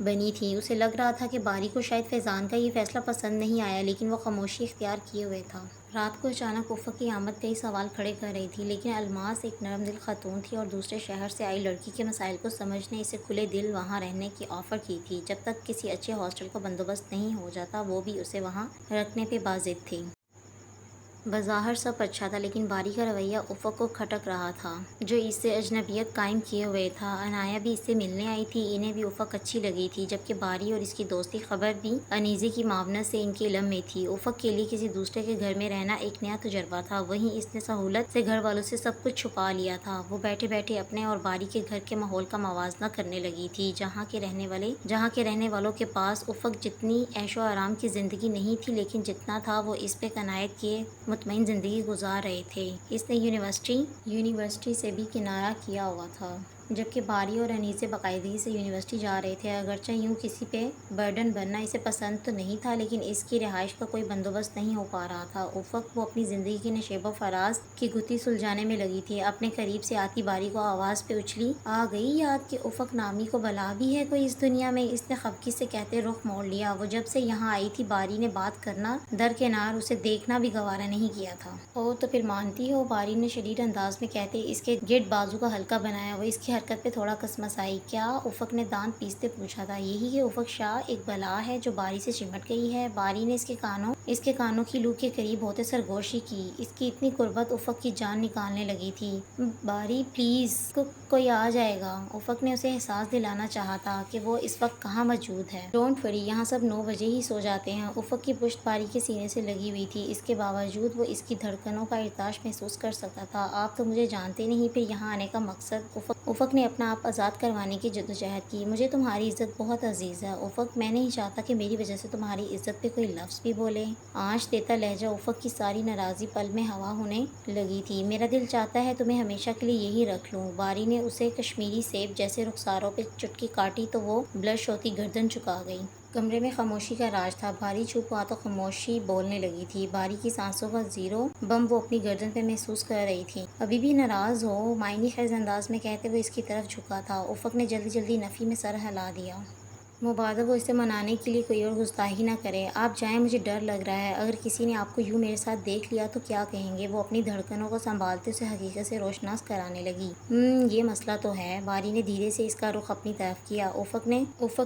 بنی تھی۔ اسے لگ رہا تھا کہ باری کو شاید فیضان کا یہ فیصلہ پسند نہیں آیا، لیکن وہ خاموشی اختیار کیے ہوئے تھا۔ رات کو اچانک افق کی آمد کئی سوال کھڑے کر رہی تھی، لیکن الماس ایک نرم دل خاتون تھی اور دوسرے شہر سے آئی لڑکی کے مسائل کو سمجھنے اسے کھلے دل وہاں رہنے کی آفر کی تھی۔ جب تک کسی اچھے ہاسٹل کا بندوبست نہیں ہو جاتا وہ بھی اسے وہاں رکھنے پہ بازد تھی۔ بظاہر سب اچھا تھا، لیکن باری کا رویہ افق کو کھٹک رہا تھا، جو اس سے اجنبیت قائم کیے ہوئے تھا۔ عنایہ بھی اس سے ملنے آئی تھی، انہیں بھی افق اچھی لگی تھی، جبکہ باری اور اس کی دوستی خبر بھی انیزے کی معاونت سے ان کے علم میں تھی۔ افق کے لیے کسی دوسرے کے گھر میں رہنا ایک نیا تجربہ تھا، وہیں اس نے سہولت سے گھر والوں سے سب کچھ چھپا لیا تھا۔ وہ بیٹھے بیٹھے اپنے اور باری کے گھر کے ماحول کا موازنہ کرنے لگی تھی، جہاں کے رہنے والوں کے پاس افق جتنی عیش و آرام کی زندگی نہیں تھی، لیکن جتنا تھا وہ اس پہ قناعت کیے مطمئن زندگی گزار رہے تھے۔ اس نے یونیورسٹی سے بھی کنارہ کیا ہوا تھا، جبکہ باری اور انیسے باقاعدگی سے یونیورسٹی جا رہے تھے۔ اگرچہ یوں کسی پہ برڈن بننا اسے پسند تو نہیں تھا، لیکن اس کی رہائش کا کوئی بندوبست نہیں ہو پا رہا تھا۔ وہ اپنی زندگی کے نشیب و فراز کی گتھی سلجھانے میں لگی تھی۔ اپنے قریب سے آتی باری کو آواز پہ اچھلی آ گئی یاد کہ افق نامی کو بلا بھی ہے کوئی اس دنیا میں۔ اس نے خفگی سے کہتے رخ موڑ لیا۔ وہ جب سے یہاں آئی تھی باری نے بات کرنا درکنار اسے دیکھنا بھی گوارا نہیں کیا تھا۔ او تو پھر مانتی ہو، باری نے شدید انداز میں کہتے اس کے گرد بازو کا حلقہ بنایا۔ وہ اس کی حرکت پہ تھوڑا کسمسائی۔ کیا؟ افق نے دانت پیستے پوچھا تھا۔ یہی کہ افق شاہ ایک بلا ہے جو باری سے چمٹ گئی ہے۔ باری نے اس کے کانوں کی لو کے قریب ہوتے سرگوشی کی۔ اس کی اتنی قربت افق کی جان نکالنے لگی تھی۔ باری پلیز، کوئی آ جائے گا۔ افق نے اسے احساس دلانا چاہا تھا کہ وہ اس وقت کہاں موجود ہے۔ ڈونٹ وری، یہاں سب 9 بجے ہی سو جاتے ہیں۔ افق کی پشت باری کے سینے سے لگی ہوئی تھی، اس کے باوجود وہ اس کی دھڑکنوں کا ارتعاش محسوس کر سکتا تھا۔ آپ تو مجھے جانتے نہیں، پھر یہاں آنے کا مقصد؟ افق نے اپنا آپ آزاد کروانے کی جدوجہد کی۔ مجھے تمہاری عزت بہت عزیز ہے افق، میں نہیں چاہتا کہ میری وجہ سے تمہاری عزت پہ کوئی لفظ بھی بولے۔ آنچ دیتا لہجہ افق کی ساری ناراضی پل میں ہوا ہونے لگی تھی۔ میرا دل چاہتا ہے تمہیں ہمیشہ کے لیے یہی رکھ لوں۔ باری نے اسے کشمیری سیب جیسے رخساروں پہ چٹکی کاٹی تو وہ بلش ہوتی گردن جھکا گئی۔ کمرے میں خاموشی کا راج تھا۔ باری چپ ہوا تو خاموشی بولنے لگی تھی۔ باری کی سانسوں کا زیرو بم وہ اپنی گردن پہ محسوس کر رہی تھی۔ ابھی بھی ناراض ہو؟ معنی خیز انداز میں کہتے وہ اس کی طرف جھکا تھا۔ افق نے جلدی جلدی نفی میں سر ہلا دیا۔ مبادا وہ اسے منانے کے لیے کوئی اور گستاخی نہ کرے۔ آپ جائیں، مجھے ڈر لگ رہا ہے۔ اگر کسی نے آپ کو یوں میرے ساتھ دیکھ لیا تو کیا کہیں گے؟ وہ اپنی دھڑکنوں کو سنبھالتے اسے حقیقت سے روشناس کرانے لگی۔ یہ مسئلہ تو ہے۔ باری نے دھیرے سے اس کا رخ اپنی طرف کیا۔ افق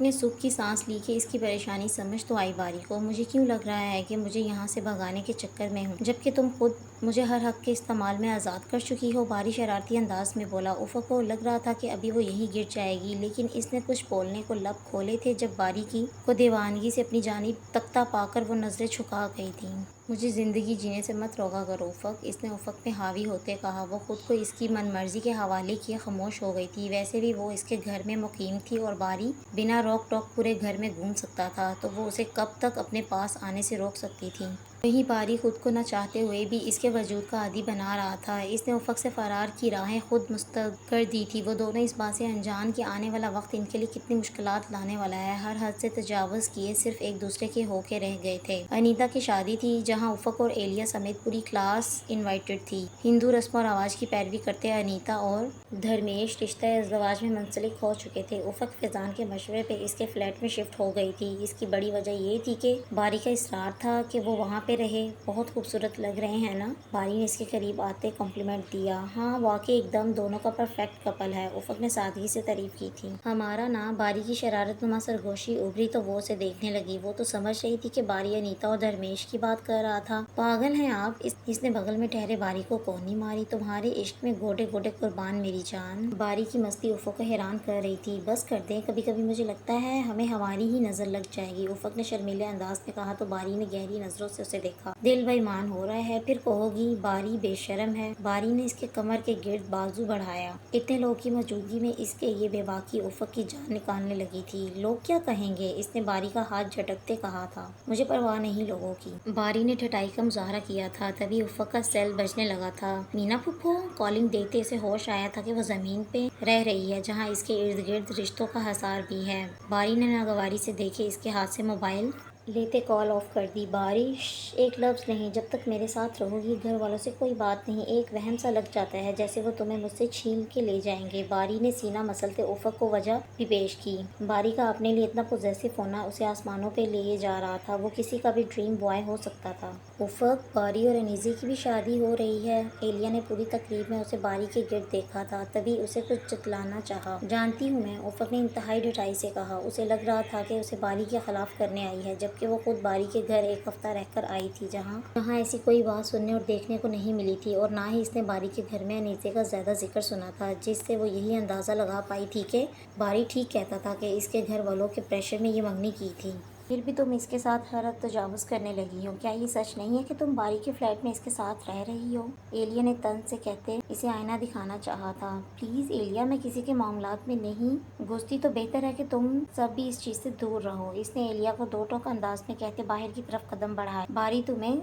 نے سکھ کی سانس لی کہ اس کی پریشانی سمجھ تو آئی باری کو۔ مجھے کیوں لگ رہا ہے کہ مجھے یہاں سے بھگانے کے چکر میں ہوں، جبکہ تم خود مجھے ہر حق کے استعمال میں آزاد کر چکی ہو؟ باری شرارتی انداز میں بولا۔ افق کو لگ رہا تھا کہ ابھی وہ یہیں گر جائے گی، لیکن اس نے کچھ بولنے کو لب کھولے تھے جب باری کو دیوانگی سے اپنی جانب تکتا پا کر وہ نظریں جھکا گئی تھیں۔ مجھے زندگی جینے سے مت روکا کرو افق، اس نے افق پہ حاوی ہوتے کہا۔ وہ خود کو اس کی من مرضی کے حوالے کیے خاموش ہو گئی تھی۔ ویسے بھی وہ اس کے گھر میں مقیم تھی اور باری بنا روک ٹوک پورے گھر میں گھوم سکتا تھا، تو وہ اسے کب تک اپنے پاس آنے سے روک سکتی تھی؟ وہیں باری خود کو نہ چاہتے ہوئے بھی اس کے وجود کا عادی بنا رہا تھا۔ اس نے افق سے فرار کی راہیں خود مسترد کر دی تھی۔ وہ دونوں اس بات سے انجان کہ آنے والا وقت ان کے لیے کتنی مشکلات لانے والا ہے، ہر حد سے تجاوز کیے صرف ایک دوسرے کے ہو کے رہ گئے تھے۔ انیتا کی شادی تھی، جہاں افق اور ایلیا سمیت پوری کلاس انوائٹڈ تھی۔ ہندو رسم و رواج کی پیروی کرتے انیتا اور دھرمیش رشتہ ازدواج میں منسلک ہو چکے تھے۔ افق فیضان کے مشورے پہ اس کے فلیٹ میں شفٹ ہو گئی تھی۔ اس کی بڑی وجہ یہ تھی کہ باری کا اصرار تھا کہ وہ وہاں پہ رہے۔ بہت خوبصورت لگ رہے ہیں نا؟ باری نے اس کے قریب آتے کمپلیمنٹ دیا۔ ہاں واقعی ایک دم دونوں کا پرفیکٹ کپل ہے، افق نے سادگی سے تعریف کی تھی۔ ہمارا نا؟ باری کی شرارت نما سرگوشی ابھری تو وہ اسے دیکھنے لگی۔ وہ تو سمجھ رہی تھی کہ باری انیتا اور دھرمیش کی بات کر رہا تھا۔ پاگل ہیں آپ؟ اس نے بغل میں ٹھہرے باری کو کونی ماری۔ تمہارے عشق میں گوڈے گوڈے قربان میری جان۔ باری کی مستی افق کو حیران کر رہی تھی۔ بس کر دیں، کبھی کبھی مجھے لگتا ہے ہمیں ہماری ہی نظر لگ جائے گی، افق نے شرمیلے انداز میں کہا تو باری نے گہری نظروں سے اسے دیکھا۔ دل بے ایمان ہو رہا ہے پھر کہو گی باری بے شرم ہے؟ باری نے اس کے کمر کے گرد بازو بڑھایا۔ اتنے لوگوں کی موجودگی میں اس کے یہ بے باکی افق کی جان نکالنے لگی تھی۔ لوگ کیا کہیں گے؟ اس نے باری کا ہاتھ جھٹکتے کہا تھا۔ مجھے پرواہ نہیں لوگوں کی۔ باری نے ٹھٹائی کا مظاہرہ کیا تھا۔ تبھی افق کا سیل بجنے لگا تھا۔ مینا پھپھو؟ کالنگ دیتے اسے ہوش آیا تھا کہ وہ زمین پہ رہ رہی ہے، جہاں اس کے ارد گرد رشتوں کا حصار بھی ہے۔ باری نے ناگواری سے دیکھے اس کے ہاتھ سے موبائل لیتے کال آف کر دی۔ بارش ایک لفظ نہیں، جب تک میرے ساتھ رہو گی گھر والوں سے کوئی بات نہیں۔ ایک وہم سا لگ جاتا ہے جیسے وہ تمہیں مجھ سے چھین کے لے جائیں گے۔ باری نے سینہ مسلتے افق کو وجہ بھی پیش کی۔ باری کا اپنے لیے اتنا پوزیسو ہونا اسے آسمانوں پہ لے جا رہا تھا۔ وہ کسی کا بھی ڈریم بوائے ہو سکتا تھا۔ افق، باری اور انیزی کی بھی شادی ہو رہی ہے۔ ایلیا نے پوری تقریب میں اسے باری کے گرد دیکھا تھا، تبھی اسے کچھ جتلانا چاہا۔ جانتی ہوں میں، افق نے انتہائی ڈٹائی سے کہا۔ اسے لگ رہا تھا کہ اسے باری کے خلاف کرنے آئی ہے، جبکہ وہ خود باری کے گھر ایک ہفتہ رہ کر آئی تھی جہاں ایسی کوئی بات سننے اور دیکھنے کو نہیں ملی تھی، اور نہ ہی اس نے باری کے گھر میں انیزے کا زیادہ ذکر سنا تھا، جس سے وہ یہی اندازہ لگا پائی تھی کہ باری ٹھیک کہتا تھا کہ اس کے گھر والوں کے پریشر میں یہ منگنی کی تھی۔ پھر بھی تم اس کے ساتھ حد تجاوز کرنے لگی ہو۔ کیا یہ سچ نہیں ہے کہ تم باری کے فلیٹ میں اس کے ساتھ رہ رہی ہو؟ ایلیا نے طنز سے کہتے اسے آئینہ دکھانا چاہا تھا۔ پلیز ایلیا، میں کسی کے معاملات میں نہیں گھستی، تو بہتر ہے کہ تم سب بھی اس چیز سے دور رہو۔ اس نے ایلیا کو دو ٹوک انداز میں کہتے باہر کی طرف قدم بڑھائے۔ باری تمہیں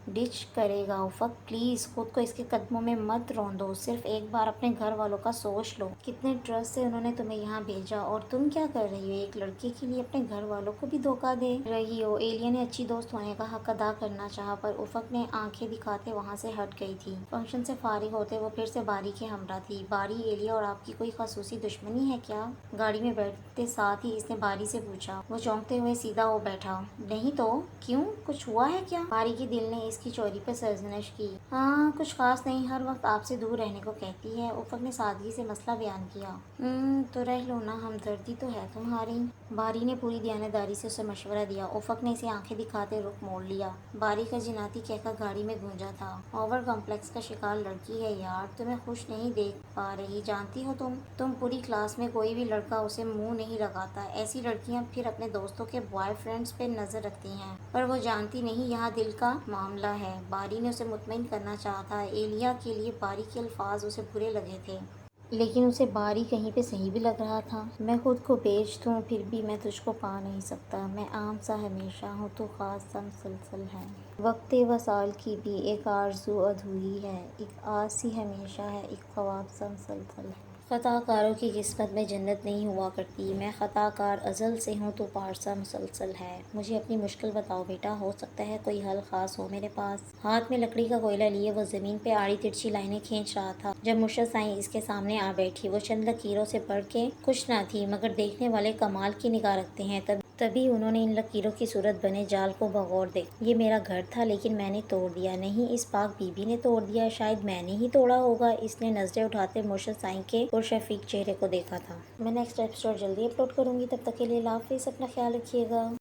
ڈچ کرے گا افق، پلیز خود کو اس کے قدموں میں مت روندو، صرف ایک بار اپنے گھر والوں کا سوچ لو۔ کتنے ٹرسٹ سے انہوں نے تمہیں یہاں بھیجا، اور تم کیا کر رہی ہو؟ ایک لڑکے کے لیے اپنے گھر والوں کو بھی دھوکہ دے رہی ہو۔ ایلیا نے اچھی دوست ہونے کا حق ادا کرنا چاہا، پر افق نے آنکھیں دکھاتے وہاں سے ہٹ گئی تھی۔ فنکشن سے فارغ ہوتے وہ پھر سے باری کے ہمراہ تھی۔ باری، ایلیا اور آپ کی کوئی خصوصی دشمنی ہے کیا؟ گاڑی میں بیٹھتے ساتھ ہی اس نے باری سے پوچھا۔ وہ چونکتے ہوئے سیدھا ہو بیٹھا۔ نہیں تو کیوں، کچھ ہوا ہے کیا؟ باری کے دل نے اس کی چوری پر سرزنش کی۔ ہاں، کچھ خاص نہیں، ہر وقت آپ سے دور رہنے کو کہتی ہے۔ افق نے سادگی سے مسئلہ بیان کیا۔ تو رہ لو نا، ہمدردی تو ہے تمہاری۔ باری نے پوری دیانتداری سے اسے مشورہ دیا۔ افق نے اسے آنکھیں دکھاتے رخ موڑ لیا۔ باری کا جناتی کہکا گاڑی میں گونجا تھا۔ اوور کمپلیکس کا شکار لڑکی ہے یار، تمہیں خوش نہیں دیکھ پا رہی۔ جانتی ہو تم پوری کلاس میں کوئی بھی لڑکا اسے منہ نہیں لگاتا۔ ایسی لڑکیاں پھر اپنے دوستوں کے بوائے فرینڈز پہ نظر رکھتی ہیں، پر وہ جانتی نہیں یہاں دل کا معاملہ ہے۔ باری نے اسے مطمئن کرنا چاہا تھا۔ ایلیا کے لیے باری کے الفاظ اسے برے لگے تھے، لیکن اسے باری کہیں پہ صحیح بھی لگ رہا تھا۔ میں خود کو بیچ دوں پھر بھی میں تجھ کو پا نہیں سکتا۔ میں عام سا ہمیشہ ہوں، تو خاص سا مسلسل ہے۔ وقت وصال کی بھی ایک آرزو ادھوری ہے، ایک آس سی ہمیشہ ہے، ایک خواب سا مسلسل ہے۔ خطا کاروں کی قسمت میں جنت نہیں ہوا کرتی۔ میں خطا کار ازل سے ہوں، تو پارسا مسلسل ہے۔ مجھے اپنی مشکل بتاؤ بیٹا، ہو سکتا ہے کوئی حل خاص ہو میرے پاس۔ ہاتھ میں لکڑی کا کوئلہ لیے وہ زمین پہ آڑی ترچھی لائنیں کھینچ رہا تھا جب مشرت سائیں اس کے سامنے آ بیٹھی۔ وہ چند لکیروں سے بڑھ کے کچھ نہ تھی، مگر دیکھنے والے کمال کی نگاہ رکھتے ہیں۔ تبھی انہوں نے ان لکیروں کی صورت بنے جال کو بغور دیکھا۔ یہ میرا گھر تھا، لیکن میں نے توڑ دیا۔ نہیں، اس پاک بی بی نے توڑ دیا، شاید میں نے ہی توڑا ہوگا۔ اس نے نظریں اٹھاتے مرشد سائیں کے پرشفیق چہرے کو دیکھا تھا۔ میں نیکسٹ ایپیسوڈ جلدی اپلوڈ کروں گی، تب تک کے لیے اللہ حافظ، اپنا خیال رکھیے گا۔